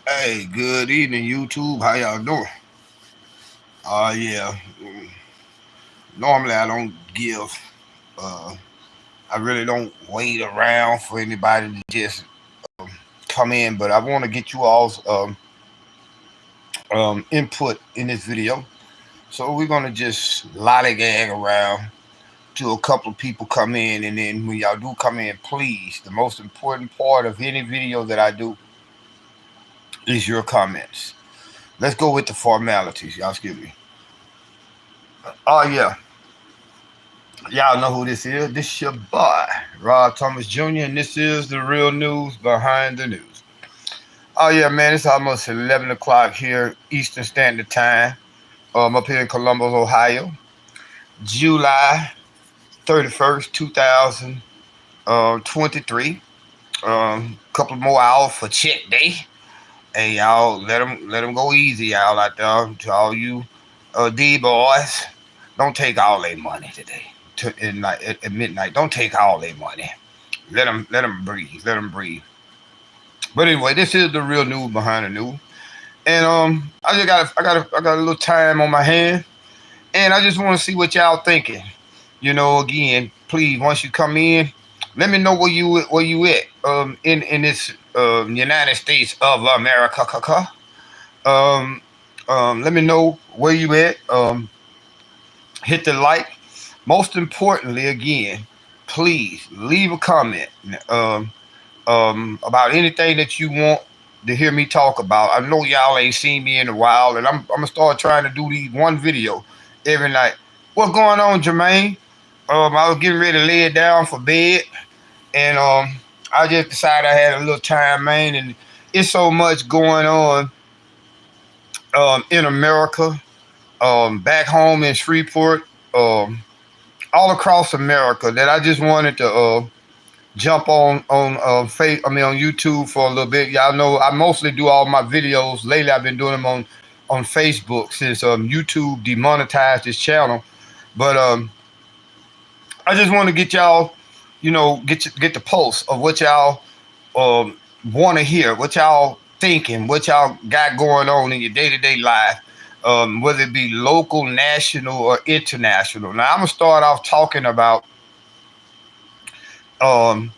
Hey, good evening, YouTube. How y'all doing? Yeah. Normally I don't give. Uh, I really don't wait around for anybody to just come in, but I want to get you all's input in this video. So we're gonna just lollygag around till a couple of people come in, and then when y'all do come in, please, the most important part of any video that I do is your comments. Let's go with the formalities. Y'all excuse me. Yeah. Y'all know who this is. This your boy, Rob Thomas Jr., and this is the real news behind the news. Oh, yeah, man, it's almost 11 o'clock here, Eastern Standard Time. Up here in Columbus, Ohio, July 31st, 2023. Couple more hours for check day. Hey, y'all, let them go easy, y'all, out there. To all you D boys, don't take all their money today. At midnight, don't take all their money. Let them breathe. Let them breathe. But anyway, this is the real news behind the news, and I got a little time on my hand, and I just want to see what y'all thinking. Again, please, once you come in, let me know where you at in this United States of America. Um, Let me know where you at. Hit the like. Most importantly, again, please leave a comment. Um, about anything that you want to hear me talk about. I know y'all ain't seen me in a while, and I'm gonna start trying to do these one video every night. What's going on, Jermaine? I was getting ready to lay it down for bed, and I just decided I had a little time, man, and it's so much going on in America, back home in Shreveport, um, all across America that I just wanted to jump on YouTube for a little bit. Y'all know I mostly do all my videos lately. I've been doing them on Facebook since YouTube demonetized this channel. But I just want to get y'all, get the pulse of what y'all want to hear, what y'all thinking, what y'all got going on in your day to day life. Whether it be local, national, or international. Now I'm gonna start off talking about um,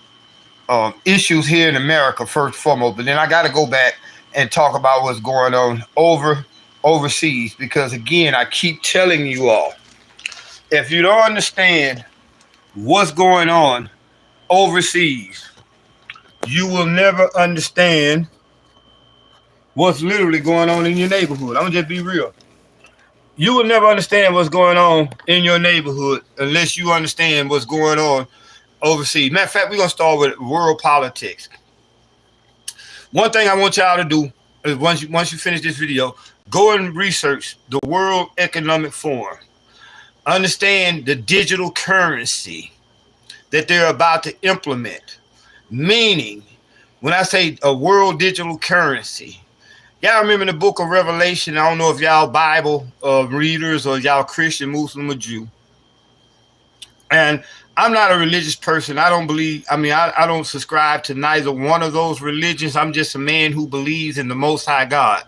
issues here in America first and foremost, but then I got to go back and talk about what's going on overseas because again, I keep telling you all, if you don't understand what's going on overseas, you will never understand what's literally going on in your neighborhood. I'm gonna just be real. You will never understand what's going on in your neighborhood unless you understand what's going on overseas. Matter of fact, we're gonna start with world politics. One thing I want y'all to do is once you finish this video, go and research the World Economic Forum. Understand the digital currency that they're about to implement. Meaning, when I say a world digital currency, y'all remember in the book of Revelation, I don't know if y'all Bible readers or y'all Christian, Muslim, or Jew. And I'm not a religious person. I don't believe, I don't subscribe to neither one of those religions. I'm just a man who believes in the Most High God.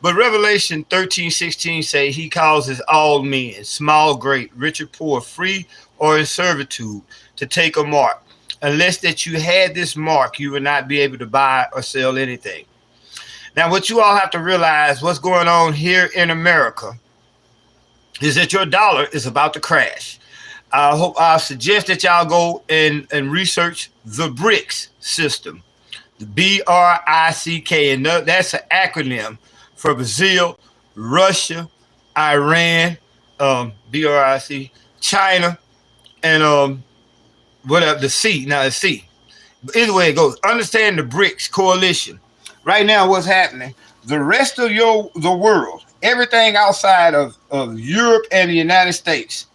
But Revelation 13:16 say he causes all men, small, great, rich or poor, free or in servitude, to take a mark. Unless that you had this mark, you would not be able to buy or sell anything. Now, what you all have to realize, what's going on here in America, is that your dollar is about to crash. I suggest that y'all go and research the BRICS system, the BRICK, and that's an acronym for Brazil, Russia, Iran, BRIC, China, and whatever the C. Now it's C. But either way it goes, understand the BRICS coalition. Right now, what's happening? The rest of the world, everything outside of Europe and the United States,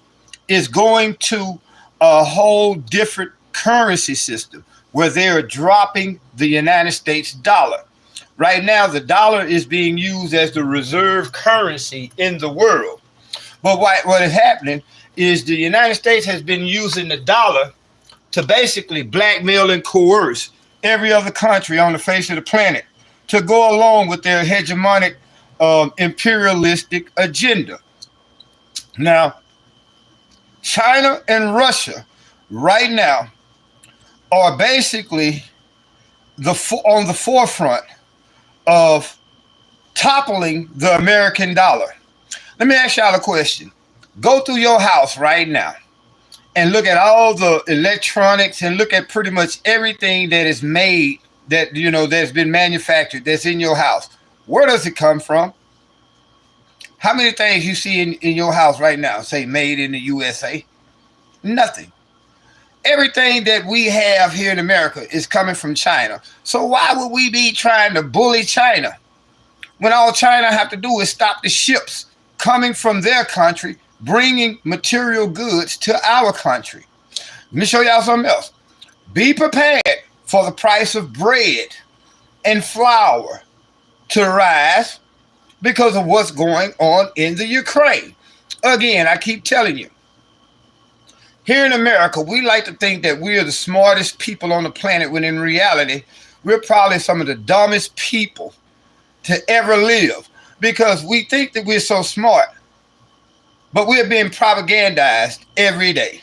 is going to a whole different currency system where they're dropping the United States dollar. Right now, the dollar is being used as the reserve currency in the world. But what is happening is the United States has been using the dollar to basically blackmail and coerce every other country on the face of the planet to go along with their hegemonic imperialistic agenda. Now, China and Russia right now are basically on the forefront of toppling the American dollar. Let me ask y'all a question. Go through your house right now and look at all the electronics and look at pretty much everything that is made, that that's been manufactured, that's in your house. Where does it come from? How many things you see in your house right now say made in the USA? Nothing. Everything that we have here in America is coming from China. So why would we be trying to bully China when all China have to do is stop the ships coming from their country, bringing material goods to our country? Let me show y'all something else. Be prepared for the price of bread and flour to rise because of what's going on in the Ukraine. Again, I keep telling you, here in America, we like to think that we are the smartest people on the planet, when in reality, we're probably some of the dumbest people to ever live, because we think that we're so smart, but we're being propagandized every day.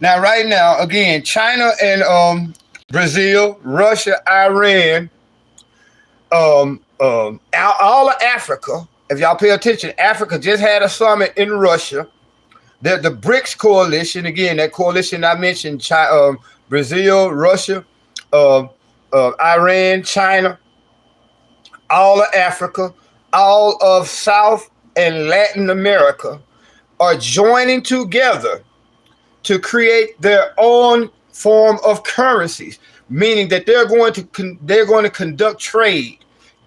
Now, right now, again, China and Brazil, Russia, Iran, all of Africa, if y'all pay attention, Africa just had a summit in Russia. The BRICS coalition, again, that coalition I mentioned, Brazil, Russia, Iran, China, all of Africa, all of South and Latin America are joining together to create their own form of currencies, meaning that they're going to conduct trade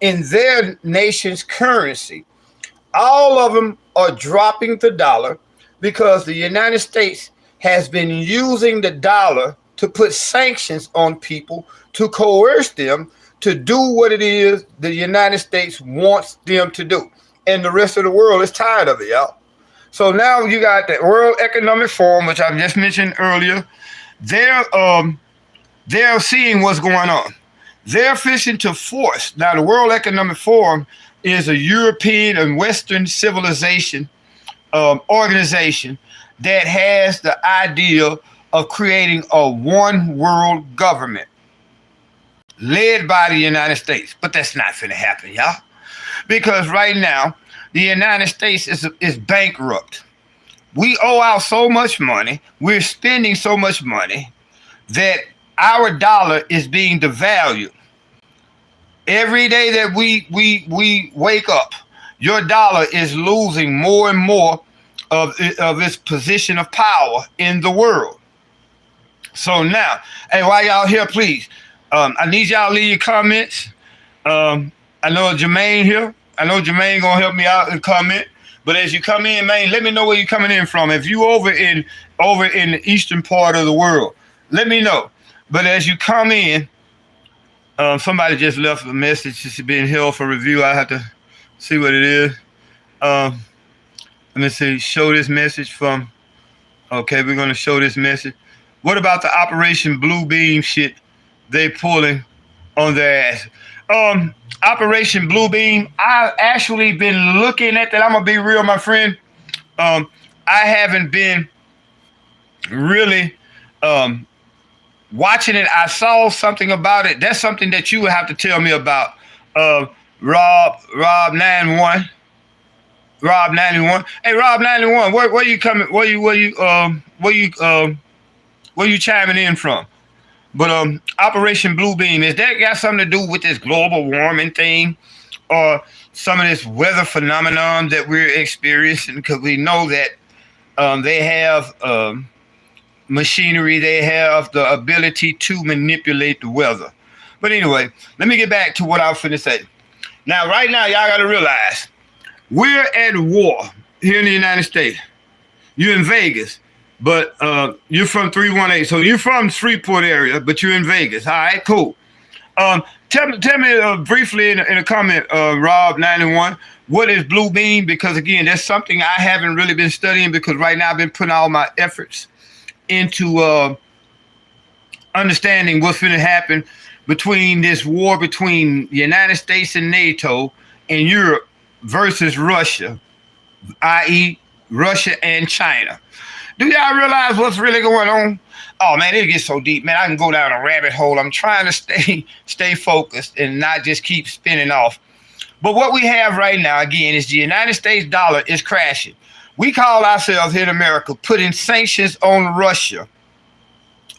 in their nation's currency. All of them are dropping the dollar, because the United States has been using the dollar to put sanctions on people, to coerce them to do what it is the United States wants them to do. And the rest of the world is tired of it, y'all. So now you got the World Economic Forum, which I just mentioned earlier. They're seeing what's going on. They're fishing to force. Now, the World Economic Forum is a European and Western civilization organization that has the idea of creating a one world government led by the United States. But that's not going to happen, y'all, because right now the United States is bankrupt. We owe out so much money, we're spending so much money, that our dollar is being devalued. Every day that we wake up, your dollar is losing more and more of its position of power in the world. So now, hey, while y'all here, please, I need y'all to leave your comments. I know Jermaine here. I know Jermaine gonna help me out and comment. But as you come in, man, let me know where you're coming in from. If you over in the eastern part of the world, let me know. But as you come in, somebody just left a message. It's being held for review. I have to see what it is. Let me see. Show this message from. Okay, we're gonna show this message. What about the Operation Blue Beam shit they pulling on their ass? Operation Blue Beam. I've actually been looking at that. I'm gonna be real, my friend. I haven't been really watching it. I saw something about it. That's something that you would have to tell me about. Rob 91. Rob 91. Hey, Rob 91. Where you coming? Where you chiming in from? But Operation Blue Beam, is that got something to do with this global warming thing, or some of this weather phenomenon that we're experiencing? Because we know that they have machinery, they have the ability to manipulate the weather. But anyway, let me get back to what I was finna say. Now, right now, y'all got to realize we're at war here in the United States. You're in Vegas, but you're from 318. So you're from Shreveport area, but you're in Vegas. All right, cool. Tell me briefly in a comment, Rob 91, what is Blue Beam? Because again, that's something I haven't really been studying, because right now I've been putting all my efforts into understanding what's going to happen between this war between the United States and NATO and Europe versus Russia, i.e., Russia and China. Do y'all realize what's really going on? Oh man, it gets so deep, man. I can go down a rabbit hole. I'm trying to stay focused and not just keep spinning off. But what we have right now, again, is the United States dollar is crashing. We call ourselves here in America putting sanctions on Russia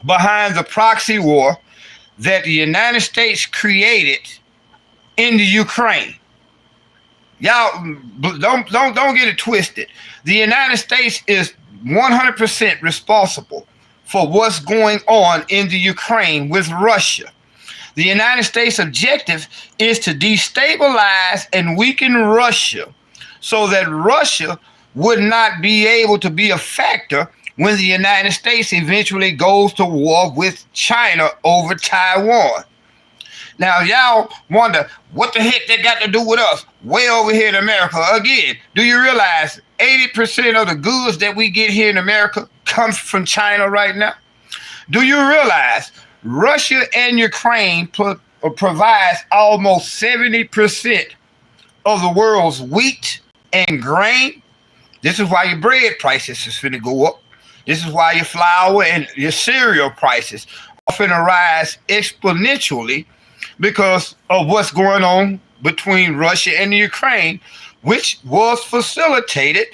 behind the proxy war that the United States created in the Ukraine. Y'all don't get it twisted. The United States is 100% responsible for what's going on in the Ukraine with Russia. The United States' objective is to destabilize and weaken Russia so that Russia would not be able to be a factor when the United States eventually goes to war with China over Taiwan. Now, y'all wonder, what the heck that got to do with us way over here in America? Again, do you realize 80% of the goods that we get here in America comes from China right now? Do you realize Russia and Ukraine provides almost 70% of the world's wheat and grain? This is why your bread prices is finna go up. This is why your flour and your cereal prices are finna rise exponentially because of what's going on between Russia and the Ukraine, which was facilitated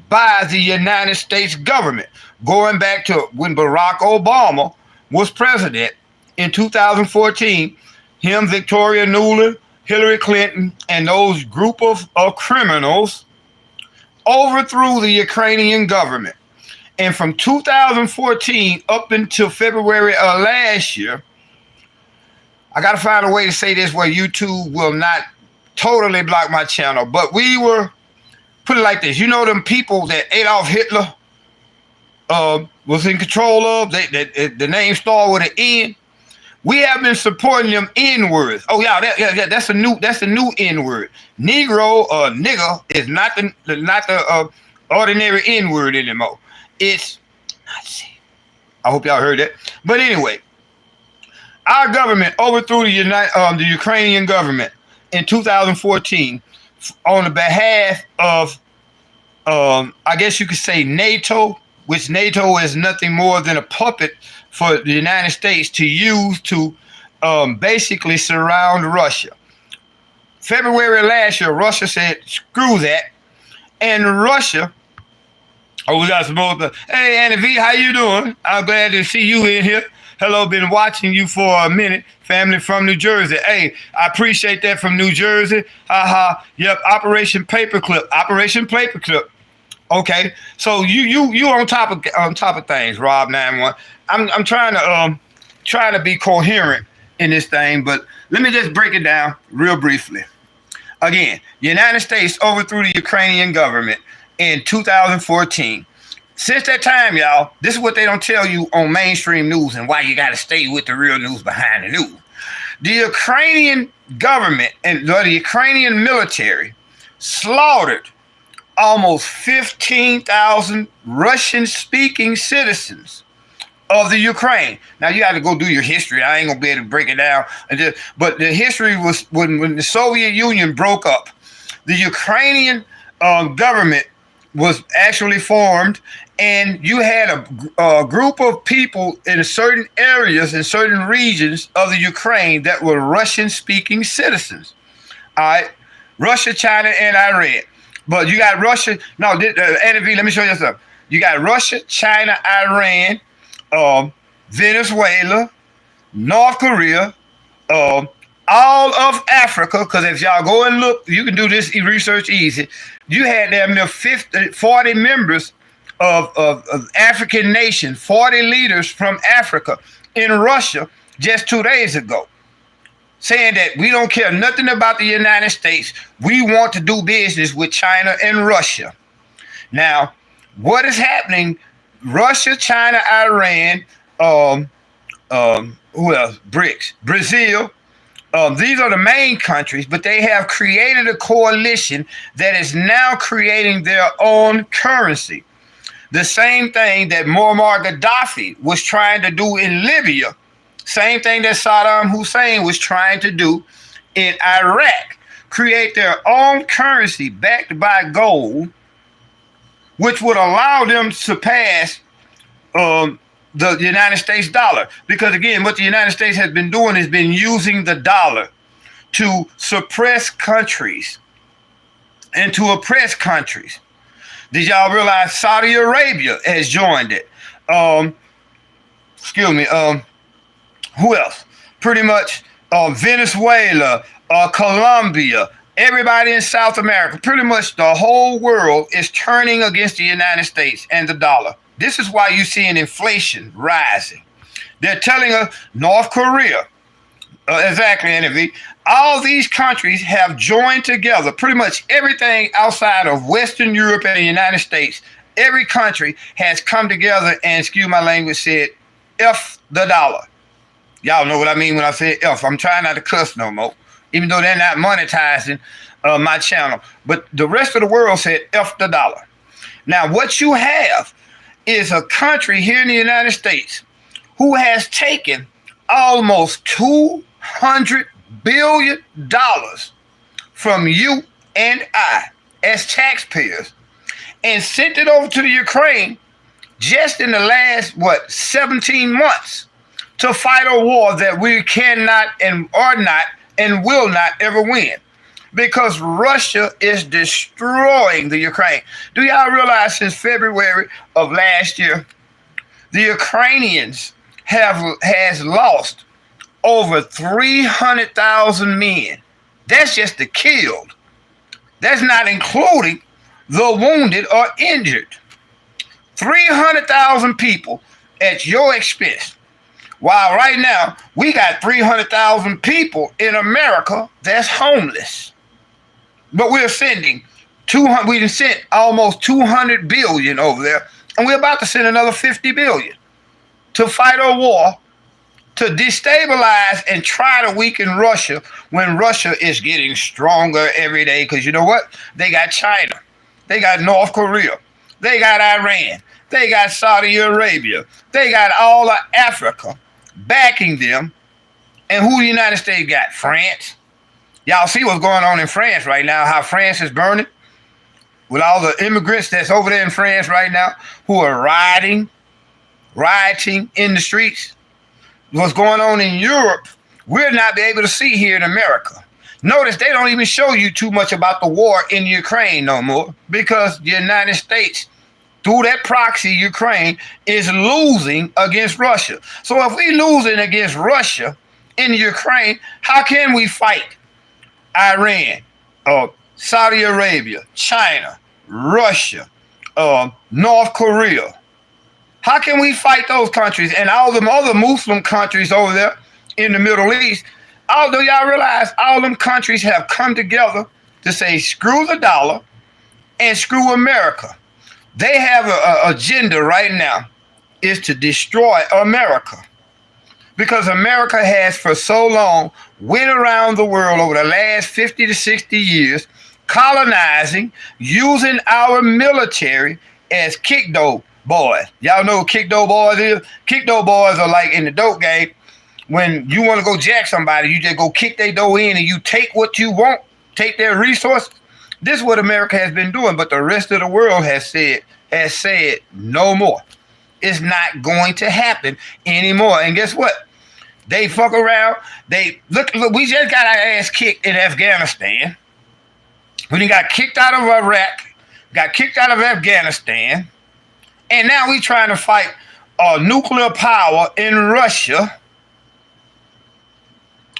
by the United States government, going back to when Barack Obama was president in 2014. Him, Victoria Nuland, Hillary Clinton, and those group of criminals overthrew the Ukrainian government. And from 2014 up until February of last year, I got to find a way to say this where YouTube will not totally block my channel, but we were, put it like this, you know them people that Adolf Hitler was in control of, the name started with an N? We have been supporting them N-words. Oh yeah, that's a new N-word. Negro or nigger is not the ordinary N-word anymore. It's Nazi. I hope y'all heard that. But anyway, our government overthrew the Ukrainian government in 2014 on the behalf of, I guess you could say NATO, which NATO is nothing more than a puppet for the United States to use to basically surround Russia. February last year, Russia said, screw that. And Russia, we got some more. Hey, Annie V, how you doing? I'm glad to see you in here. Hello, been watching you for a minute. Family from New Jersey. Hey, I appreciate that from New Jersey. Yep, Operation Paperclip. Okay, so you on top of things, Rob 91. I'm trying to be coherent in this thing, but let me just break it down real briefly. Again, the United States overthrew the Ukrainian government in 2014. Since that time, y'all, this is what they don't tell you on mainstream news and why you got to stay with the real news behind the news. The Ukrainian government and the Ukrainian military slaughtered almost 15,000 Russian-speaking citizens of the Ukraine. Now, you got to go do your history. I ain't going to be able to break it down. But the history was when the Soviet Union broke up, the Ukrainian government was actually formed, and you had a group of people in certain areas, in certain regions of the Ukraine that were Russian-speaking citizens. All right? Russia, China, and Iran. But you got Russia. No, Annie V, let me show you something. You got Russia, China, Iran, Venezuela, North Korea, all of Africa, because if y'all go and look, you can do this research easy. You had damn near 40 members of African nations, 40 leaders from Africa in Russia just 2 days ago, saying that we don't care nothing about the United States. We want to do business with China and Russia. Now, what is happening? Russia, China, Iran, who else? BRICS, Brazil. These are the main countries, but they have created a coalition that is now creating their own currency. The same thing that Muammar Gaddafi was trying to do in Libya Same thing that Saddam Hussein was trying to do in Iraq. Create their own currency backed by gold, which would allow them to surpass the United States dollar. Because again, what the United States has been doing is been using the dollar to suppress countries and to oppress countries. Did y'all realize Saudi Arabia has joined it? Who else? Pretty much Venezuela, Colombia, everybody in South America, pretty much the whole world is turning against the United States and the dollar. This is why you're seeing inflation rising. They're telling us North Korea, exactly, NV. All these countries have joined together. Pretty much everything outside of Western Europe and the United States, every country has come together and, excuse my language, said, F the dollar. Y'all know what I mean when I say F. I'm trying not to cuss no more, even though they're not monetizing my channel. But the rest of the world said F the dollar. Now, what you have is a country here in the United States who has taken almost $200 billion from you and I as taxpayers and sent it over to the Ukraine just in the last, 17 months to fight a war that we cannot and are not and will not ever win. Because Russia is destroying the Ukraine. Do y'all realize since February of last year, the Ukrainians has lost over 300,000 men. That's just the killed. That's not including the wounded or injured. 300,000 people at your expense. While right now, we got 300,000 people in America that's homeless. But we're sending we done sent almost 200 billion over there, and we're about to send another 50 billion to fight a war to destabilize and try to weaken Russia when Russia is getting stronger every day. Because you know what? They got China. They got North Korea. They got Iran. They got Saudi Arabia. They got all of Africa backing them. And who the United States got? France. Y'all see what's going on in France right now, how France is burning with all the immigrants that's over there in France right now who are rioting in the streets. What's going on in Europe, we'll not be able to see here in America. Notice they don't even show you too much about the war in Ukraine no more because the United States, through that proxy, Ukraine is losing against Russia. So if we losing against Russia in Ukraine, how can we fight Iran, Saudi Arabia, China, Russia, North Korea? How can we fight those countries and all them other Muslim countries over there in the Middle East? Although y'all realize all them countries have come together to say screw the dollar and screw America. They have an agenda right now is to destroy America. Because America has for so long went around the world over the last 50 to 60 years, colonizing, using our military as kick-dough boys. Y'all know what kick-dough boys is? Kick-dough boys are like in the dope game. When you want to go jack somebody, you just go kick their dough in and you take what you want, take their resources. This is what America has been doing, but the rest of the world has said no more. It's not going to happen anymore. And guess what? They fuck around. They look, we just got our ass kicked in Afghanistan. We done got kicked out of Iraq, got kicked out of Afghanistan, and now we trying to fight nuclear power in Russia.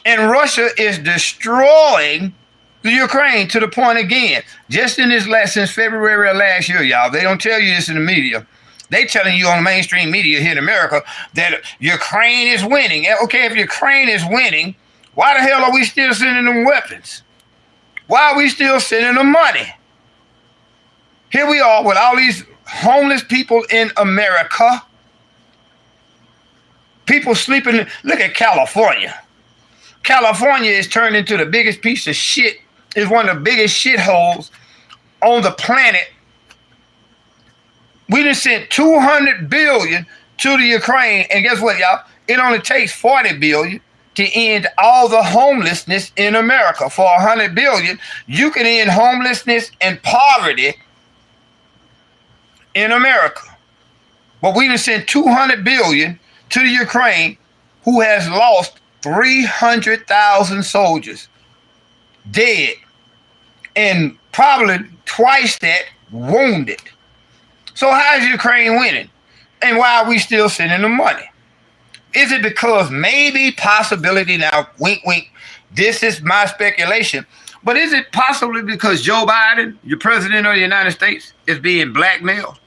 And Russia is destroying the Ukraine to the point again, just in this since February of last year, y'all. They don't tell you this in the media. They telling you on the mainstream media here in America that Ukraine is winning. Okay, if Ukraine is winning, why the hell are we still sending them weapons? Why are we still sending them money? Here we are with all these homeless people in America. People sleeping. Look at California. California is turned into the biggest piece of shit. It's one of the biggest shitholes on the planet. We just sent $200 billion to the Ukraine, and guess what, y'all? It only takes 40 billion to end all the homelessness in America. For 100 billion, you can end homelessness and poverty in America. But we done sent 200 billion to the Ukraine, who has lost 300,000 soldiers dead, and probably twice that wounded. So how is Ukraine winning? And why are we still sending them money? Is it because maybe possibility, now wink wink, this is my speculation, but is it possibly because Joe Biden, your president of the United States, is being blackmailed?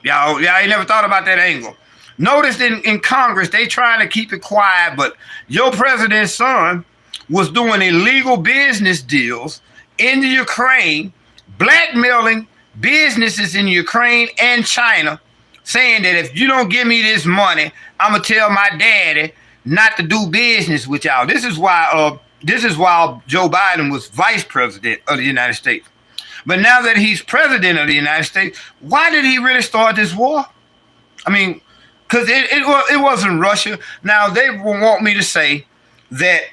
Y'all ain't never thought about that angle. Notice in Congress, they trying to keep it quiet, but your president's son was doing illegal business deals in the Ukraine, blackmailing businesses in Ukraine and China, saying that if you don't give me this money, I'm gonna tell my daddy not to do business with y'all. This is why Joe Biden was vice president of the United States. But now that he's president of the United States, why did he really start this war? I mean, because it wasn't Russia. Now, they want me to say that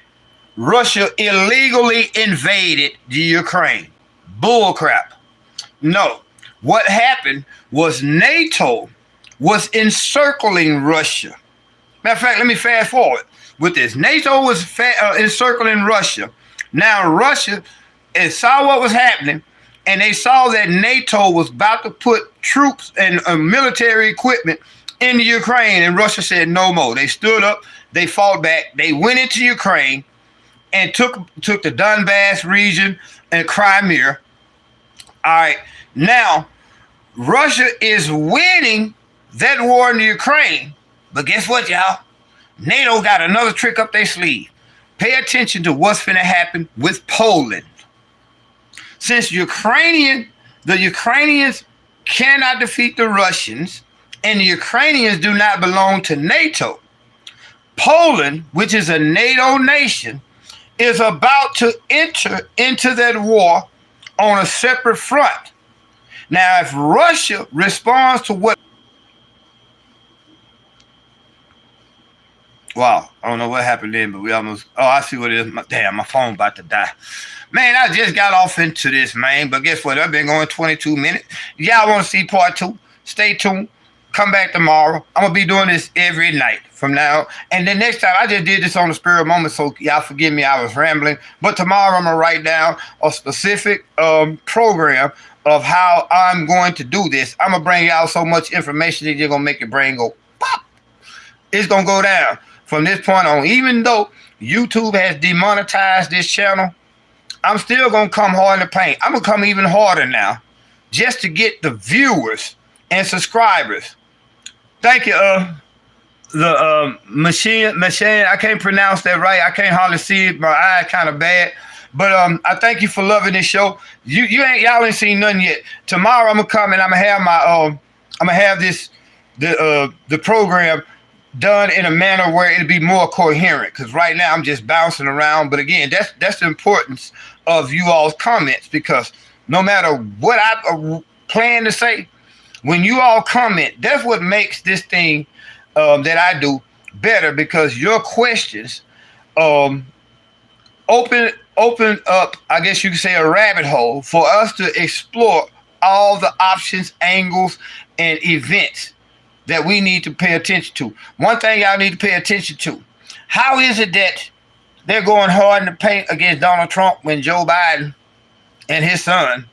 Russia illegally invaded the Ukraine. Bull crap. No. What happened was NATO was encircling Russia. Matter of fact, let me fast forward with this. NATO was encircling Russia. Now, Russia saw what was happening, and they saw that NATO was about to put troops and military equipment in the Ukraine, and Russia said no more. They stood up, they fought back, they went into Ukraine and took the Donbass region and Crimea. All right, now Russia is winning that war in the Ukraine, but guess what, y'all? NATO got another trick up their sleeve. Pay attention to what's finna happen with Poland. Since the Ukrainians cannot defeat the Russians, and the Ukrainians do not belong to NATO, Poland, which is a NATO nation, is about to enter into that war on a separate front. Now, if Russia responds to what... Wow, I don't know what happened then, but we almost... Oh, I see what it is. Damn, my phone about to die. Man, I just got off into this, man. But guess what? I've been going 22 minutes. Y'all want to see part 2? Stay tuned. Come back tomorrow. I'm going to be doing this every night from now. And then next time, I just did this on the spur of the moment, so y'all forgive me, I was rambling. But tomorrow, I'm going to write down a specific program of how I'm going to do this. I'm going to bring y'all so much information that you're going to make your brain go pop. It's going to go down from this point on. Even though YouTube has demonetized this channel, I'm still going to come hard in the paint. I'm going to come even harder now just to get the viewers and subscribers. Thank you, the machine. I can't pronounce that right. I can't hardly see it. My eye kind of bad. But I thank you for loving this show. Y'all ain't seen nothing yet. Tomorrow I'm gonna come and I'm gonna have the program done in a manner where it'll be more coherent. Because right now I'm just bouncing around. But again, that's the importance of you all's comments, because no matter what I plan to say, when you all comment, that's what makes this thing that I do better, because your questions open up, I guess you could say, a rabbit hole for us to explore all the options, angles, and events that we need to pay attention to. One thing y'all need to pay attention to: how is it that they're going hard in the paint against Donald Trump when Joe Biden and his son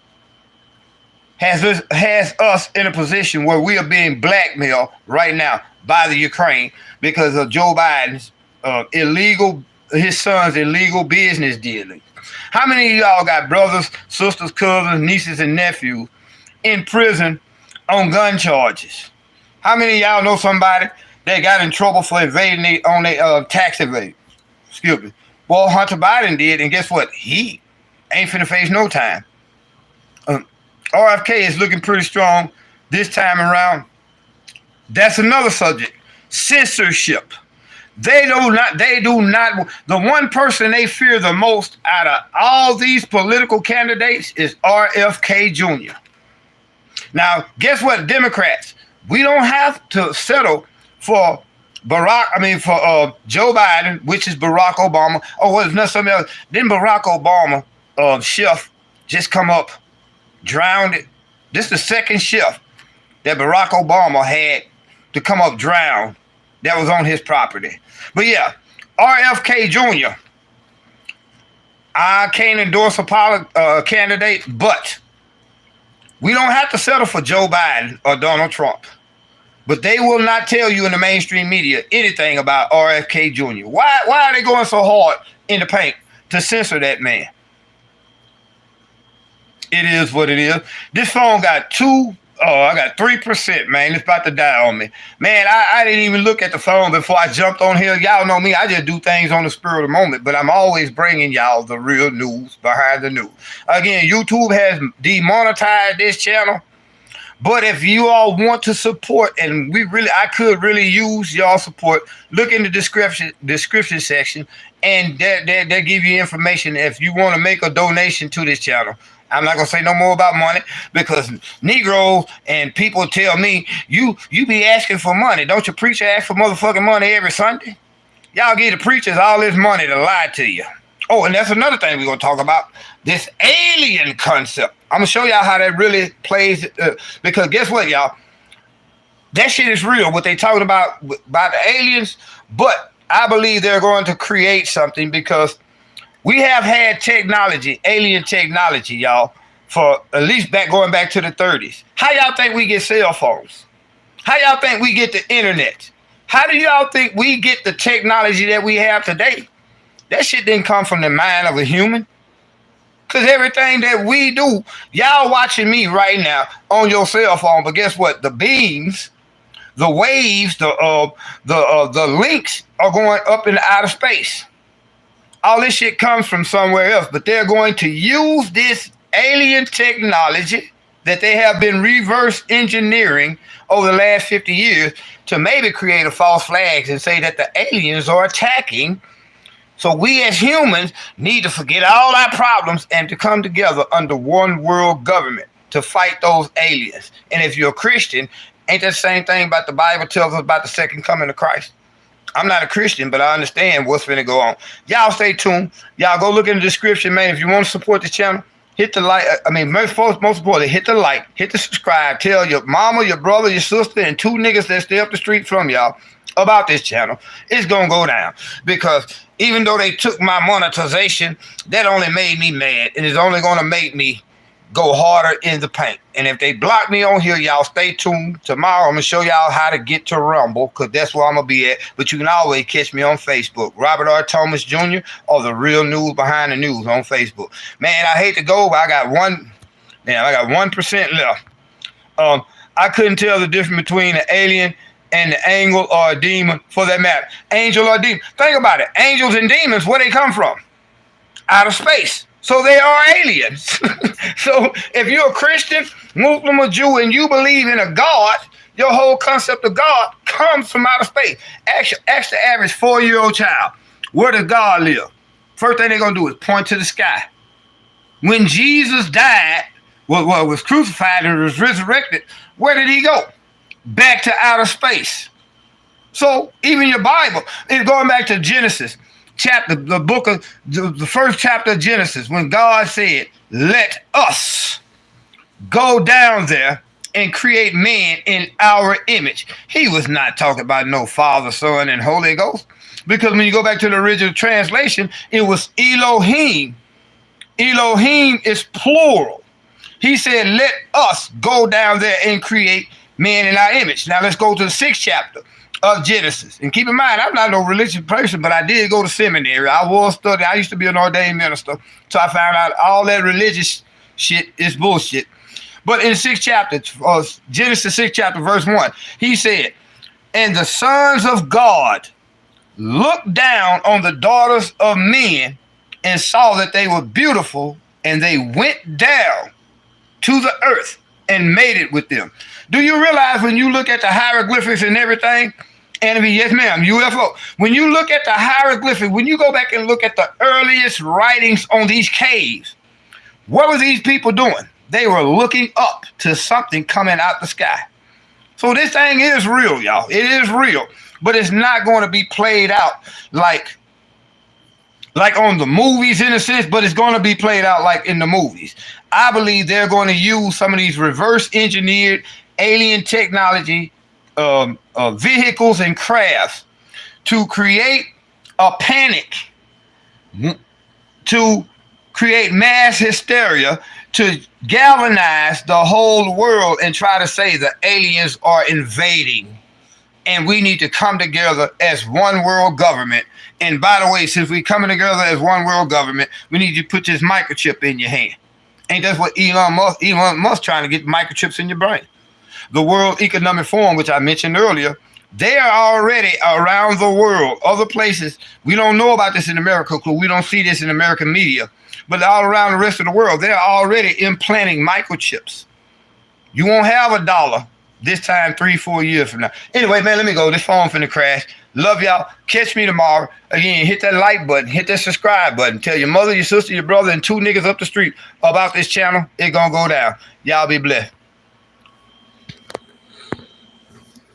has us in a position where we are being blackmailed right now by the Ukraine because of Joe Biden's his son's illegal business dealing? How many of y'all got brothers, sisters, cousins, nieces, and nephews in prison on gun charges? How many of y'all know somebody that got in trouble for evading on their tax evasion? Excuse me. Well, Hunter Biden did, and guess what? He ain't finna face no time. RFK is looking pretty strong this time around. That's another subject. Censorship. They do not. The one person they fear the most out of all these political candidates is RFK Jr. Now, guess what, Democrats? We don't have to settle for for Joe Biden, which is Barack Obama. Oh, well, it's not something else. Then Barack Obama chef just come up, drowned it. This is the second chef that Barack Obama had to come up drowned that was on his property. But yeah, RFK Jr., I can't endorse a candidate, but we don't have to settle for Joe Biden or Donald Trump. But they will not tell you in the mainstream media anything about RFK Jr. Why are they going so hard in the paint to censor that man? It is what it is. This phone got I got 3%, man. It's about to die on me. Man, I didn't even look at the phone before I jumped on here. Y'all know me. I just do things on the spur of the moment, but I'm always bringing y'all the real news behind the news. Again, YouTube has demonetized this channel, but if you all want to support, and I could really use y'all support, look in the description section, and they give you information if you want to make a donation to this channel. I'm not gonna say no more about money because Negroes and people tell me you be asking for money. Don't your preacher ask for motherfucking money every Sunday? Y'all give the preachers all this money to lie to you. Oh, and that's another thing we're gonna talk about, this alien concept. I'm gonna show y'all how that really plays. Because guess what, y'all? That shit is real. What they talking about the aliens, but I believe they're going to create something because we have had technology, alien technology, y'all, for at least going back to the 30s. How y'all think we get cell phones? How y'all think we get the internet? How do y'all think we get the technology that we have today? That shit didn't come from the mind of a human. Because everything that we do, y'all watching me right now on your cell phone, but guess what? The beams, the waves, the links are going up into outer space. All this shit comes from somewhere else, but they're going to use this alien technology that they have been reverse engineering over the last 50 years to maybe create a false flag and say that the aliens are attacking. So we as humans need to forget all our problems and to come together under one world government to fight those aliens. And if you're a Christian, ain't that the same thing about the Bible tells us about the second coming of Christ? I'm not a Christian, but I understand what's going to go on. Y'all stay tuned. Y'all go look in the description, man. If you want to support the channel, hit the like. Most importantly, hit the like, hit the subscribe. Tell your mama, your brother, your sister, and 2 niggas that stay up the street from y'all about this channel. It's going to go down. Because even though they took my monetization, that only made me mad. And it's only going to make me go harder in the paint. And if they block me on here, y'all stay tuned. Tomorrow I'm gonna show y'all how to get to Rumble, because that's where I'm gonna be at. But you can always catch me on Facebook, Robert R. Thomas Jr. or The Real News Behind the News on Facebook. Man, I hate to go, but I got 1% left. I couldn't tell the difference between an alien and an angel or a demon for that matter. Angel or demon. Think about it. Angels and demons, where they come from? Out of space. So they are aliens. So if you're a Christian, Muslim, or Jew, and you believe in a God, your whole concept of God comes from outer space. Ask the average 4-year-old child, where does God live? First thing they're going to do is point to the sky. When Jesus died, was crucified and was resurrected, where did he go? Back to outer space. So even your Bible is going back to Genesis. The first chapter of Genesis, when God said, let us go down there and create man in our image. He was not talking about no Father, Son, and Holy Ghost. Because when you go back to the original translation, it was Elohim. Elohim is plural. He said, let us go down there and create man in our image. Now let's go to the 6th chapter of Genesis. And keep in mind, I'm not no religious person, but I did go to seminary. I used to be an ordained minister. So I found out all that religious shit is bullshit. But in the 6th chapter, Genesis 6th chapter, verse 1, he said, and the sons of God looked down on the daughters of men and saw that they were beautiful, and they went down to the earth and made it with them. Do you realize when you look at the hieroglyphics and everything, and yes ma'am, UFO, when you look at the hieroglyphics, when you go back and look at the earliest writings on these caves, what were these people doing? They were looking up to something coming out the sky. So this thing is real, y'all. It is real. But it's not going to be played out like on the movies in a sense, but it's going to be played out like in the movies. I believe they're going to use some of these reverse engineered alien technology vehicles and crafts to create a panic, to create mass hysteria, to galvanize the whole world and try to say the aliens are invading. And we need to come together as one world government. And by the way, since we're coming together as one world government, we need to put this microchip in your hand. Ain't that's what Elon Musk trying to get microchips in your brain? The World Economic Forum, which I mentioned earlier, they are already around the world, other places. We don't know about this in America because we don't see this in American media. But all around the rest of the world, they're already implanting microchips. You won't have a dollar this time 3-4 years from now. Anyway, man, let me go. This phone finna crash. Love y'all. Catch me tomorrow. Again, hit that like button. Hit that subscribe button. Tell your mother, your sister, your brother, and 2 niggas up the street about this channel. It's gonna go down. Y'all be blessed.